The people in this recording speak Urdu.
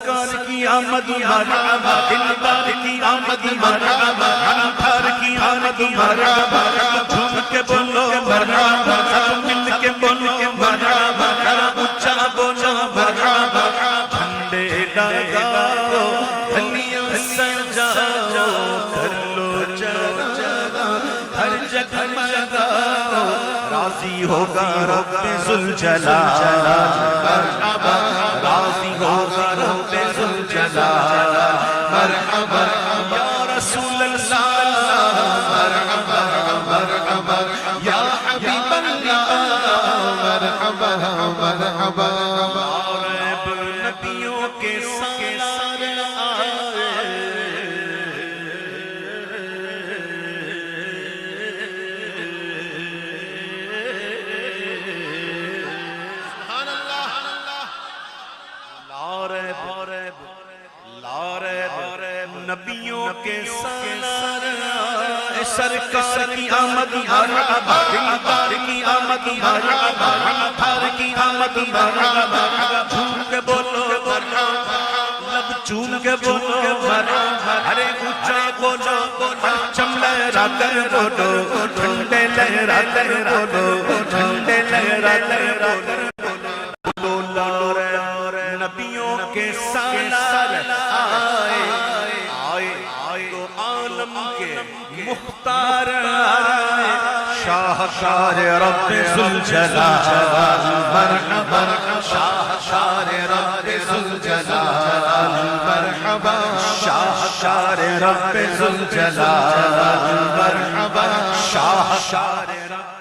سرکار کی آمد مرحبا، دلدار کی آمد مرحبا، انتھار کی آمد مرحبا، جھوم کے بولو مرحبا، سب مل کے بولو مرحبا، اونچا بولو مرحبا، جھنڈے لگاؤ دھنیوں سجاؤ، کر لو جگہ ہر جگہ جگاؤ، راضی ہوگا رب ذوالجلال مرحبا، راضی ہوگا رب ذوالجلال مرحبا یا رسول اللہ مرحبا مرحبا یا حبیب اللہ مرحبا مرحبا، عرب نبیوں کے سالار آئے، نبیوں کے سالار آئے، سرکار کی آمد مرحبا، دلدار کی آمد مرحبا، انتھار کی آمد مرحبا، جھوم کے بولو مرحبا، لب چوم کے بولو مرحبا، ارے اونچا بولو پرچم لہرا کر بولو، جھنڈے لہرا کر بولو، جھنڈے لہرا کر بولو، لارے نبیوں کے سالار آئے، تو عالم کے مختار آئے، شاہکار رب ذوالجلال مرحبا، شاہکار رب ذوالجلال مرحبا، شاہکار رب ذوالجلال مرحبا، شاہکار رب